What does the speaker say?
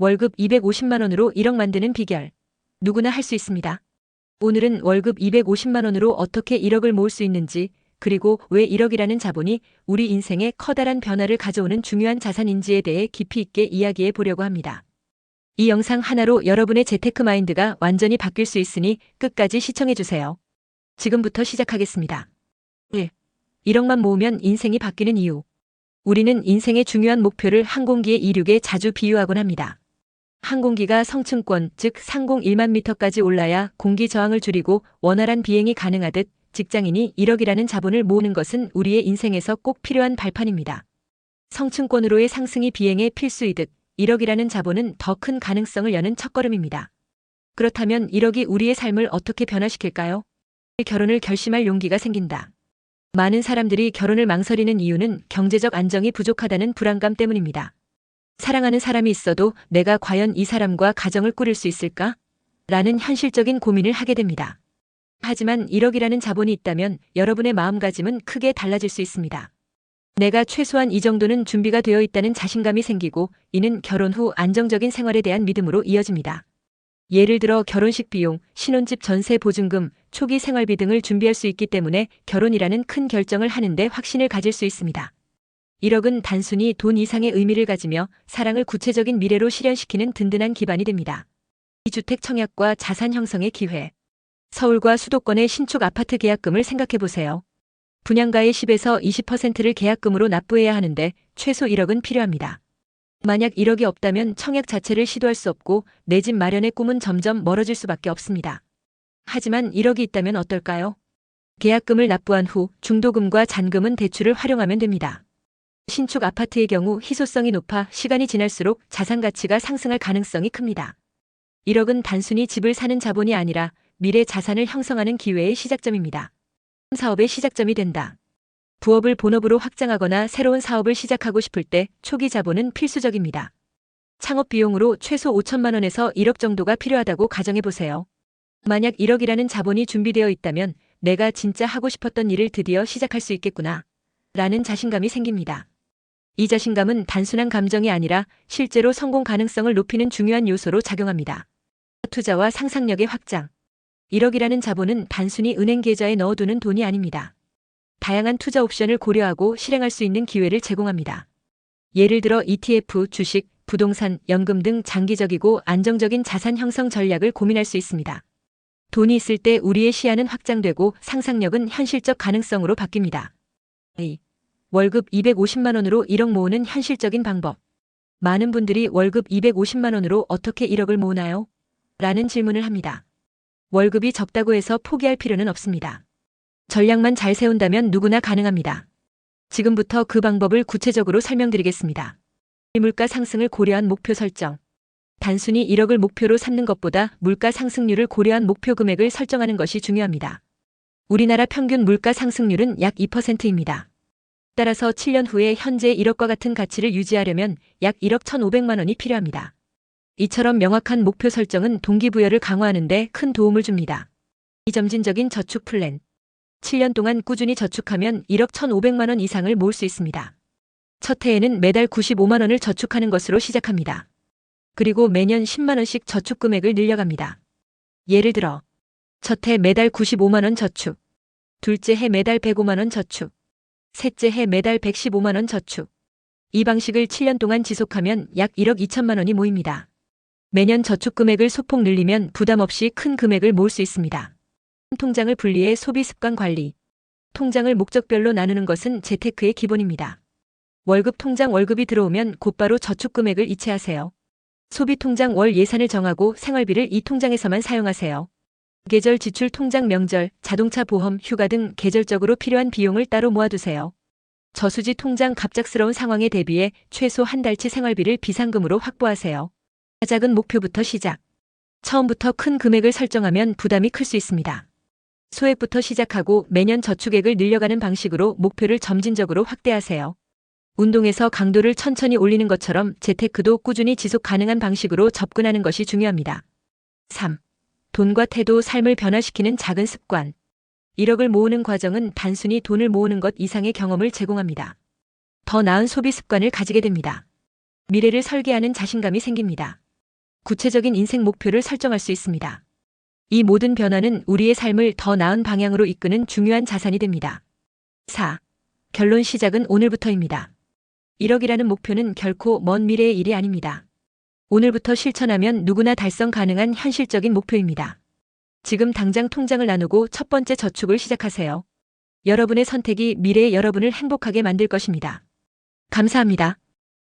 월급 250만 원으로 1억 만드는 비결. 누구나 할 수 있습니다. 오늘은 월급 250만 원으로 어떻게 1억을 모을 수 있는지, 그리고 왜 1억이라는 자본이 우리 인생에 커다란 변화를 가져오는 중요한 자산인지에 대해 깊이 있게 이야기해 보려고 합니다. 이 영상 하나로 여러분의 재테크 마인드가 완전히 바뀔 수 있으니 끝까지 시청해 주세요. 지금부터 시작하겠습니다. 1. 1억만 모으면 인생이 바뀌는 이유. 우리는 인생의 중요한 목표를 항공기의 이륙에 자주 비유하곤 합니다. 항공기가 성층권, 즉 상공 1만 미터까지 올라야 공기 저항을 줄이고 원활한 비행이 가능하듯 직장인이 1억이라는 자본을 모으는 것은 우리의 인생에서 꼭 필요한 발판입니다. 성층권으로의 상승이 비행의 필수이듯 1억이라는 자본은 더 큰 가능성을 여는 첫걸음입니다. 그렇다면 1억이 우리의 삶을 어떻게 변화시킬까요? 결혼을 결심할 용기가 생긴다. 많은 사람들이 결혼을 망설이는 이유는 경제적 안정이 부족하다는 불안감 때문입니다. 사랑하는 사람이 있어도 내가 과연 이 사람과 가정을 꾸릴 수 있을까? 라는 현실적인 고민을 하게 됩니다. 하지만 1억이라는 자본이 있다면 여러분의 마음가짐은 크게 달라질 수 있습니다. 내가 최소한 이 정도는 준비가 되어 있다는 자신감이 생기고, 이는 결혼 후 안정적인 생활에 대한 믿음으로 이어집니다. 예를 들어 결혼식 비용, 신혼집 전세 보증금, 초기 생활비 등을 준비할 수 있기 때문에 결혼이라는 큰 결정을 하는데 확신을 가질 수 있습니다. 1억은 단순히 돈 이상의 의미를 가지며 사랑을 구체적인 미래로 실현시키는 든든한 기반이 됩니다. 주택 청약과 자산 형성의 기회. 서울과 수도권의 신축 아파트 계약금을 생각해 보세요. 분양가의 10에서 20%를 계약금으로 납부해야 하는데 최소 1억은 필요합니다. 만약 1억이 없다면 청약 자체를 시도할 수 없고 내 집 마련의 꿈은 점점 멀어질 수밖에 없습니다. 하지만 1억이 있다면 어떨까요? 계약금을 납부한 후 중도금과 잔금은 대출을 활용하면 됩니다. 신축 아파트의 경우 희소성이 높아 시간이 지날수록 자산 가치가 상승할 가능성이 큽니다. 1억은 단순히 집을 사는 자본이 아니라 미래 자산을 형성하는 기회의 시작점입니다. 사업의 시작점이 된다. 부업을 본업으로 확장하거나 새로운 사업을 시작하고 싶을 때 초기 자본은 필수적입니다. 창업 비용으로 최소 5천만 원에서 1억 정도가 필요하다고 가정해 보세요. 만약 1억이라는 자본이 준비되어 있다면 내가 진짜 하고 싶었던 일을 드디어 시작할 수 있겠구나 라는 자신감이 생깁니다. 이 자신감은 단순한 감정이 아니라 실제로 성공 가능성을 높이는 중요한 요소로 작용합니다. 투자와 상상력의 확장. 1억이라는 자본은 단순히 은행 계좌에 넣어두는 돈이 아닙니다. 다양한 투자 옵션을 고려하고 실행할 수 있는 기회를 제공합니다. 예를 들어 ETF, 주식, 부동산, 연금 등 장기적이고 안정적인 자산 형성 전략을 고민할 수 있습니다. 돈이 있을 때 우리의 시야는 확장되고 상상력은 현실적 가능성으로 바뀝니다. 월급 250만 원으로 1억 모으는 현실적인 방법. 많은 분들이 월급 250만 원으로 어떻게 1억을 모으나요? 라는 질문을 합니다. 월급이 적다고 해서 포기할 필요는 없습니다. 전략만 잘 세운다면 누구나 가능합니다. 지금부터 그 방법을 구체적으로 설명드리겠습니다. 물가 상승을 고려한 목표 설정. 단순히 1억을 목표로 삼는 것보다 물가 상승률을 고려한 목표 금액을 설정하는 것이 중요합니다. 우리나라 평균 물가 상승률은 약 2%입니다. 따라서 7년 후에 현재 1억과 같은 가치를 유지하려면 약 1억 1,500만 원이 필요합니다. 이처럼 명확한 목표 설정은 동기부여를 강화하는 데 큰 도움을 줍니다. 점진적인 저축 플랜. 7년 동안 꾸준히 저축하면 1억 1,500만 원 이상을 모을 수 있습니다. 첫 해에는 매달 95만 원을 저축하는 것으로 시작합니다. 그리고 매년 10만 원씩 저축 금액을 늘려갑니다. 예를 들어 첫 해 매달 95만 원 저축, 둘째 해 매달 105만 원 저축, 셋째 해 매달 115만 원 저축. 이 방식을 7년 동안 지속하면 약 1억 2천만 원이 모입니다. 매년 저축 금액을 소폭 늘리면 부담 없이 큰 금액을 모을 수 있습니다. 통장을 분리해 소비 습관 관리. 통장을 목적별로 나누는 것은 재테크의 기본입니다. 월급 통장 월급이 들어오면 곧바로 저축 금액을 이체하세요. 소비 통장 월 예산을 정하고 생활비를 이 통장에서만 사용하세요. 계절 지출 통장 명절, 자동차 보험, 휴가 등 계절적으로 필요한 비용을 따로 모아두세요. 저수지 통장 갑작스러운 상황에 대비해 최소 한 달치 생활비를 비상금으로 확보하세요. 작은 목표부터 시작. 처음부터 큰 금액을 설정하면 부담이 클 수 있습니다. 소액부터 시작하고 매년 저축액을 늘려가는 방식으로 목표를 점진적으로 확대하세요. 운동에서 강도를 천천히 올리는 것처럼 재테크도 꾸준히 지속 가능한 방식으로 접근하는 것이 중요합니다. 3. 돈과 태도, 삶을 변화시키는 작은 습관. 1억을 모으는 과정은 단순히 돈을 모으는 것 이상의 경험을 제공합니다. 더 나은 소비 습관을 가지게 됩니다. 미래를 설계하는 자신감이 생깁니다. 구체적인 인생 목표를 설정할 수 있습니다. 이 모든 변화는 우리의 삶을 더 나은 방향으로 이끄는 중요한 자산이 됩니다. 4. 결론 시작은 오늘부터입니다. 1억이라는 목표는 결코 먼 미래의 일이 아닙니다. 오늘부터 실천하면 누구나 달성 가능한 현실적인 목표입니다. 지금 당장 통장을 나누고 첫 번째 저축을 시작하세요. 여러분의 선택이 미래의 여러분을 행복하게 만들 것입니다. 감사합니다.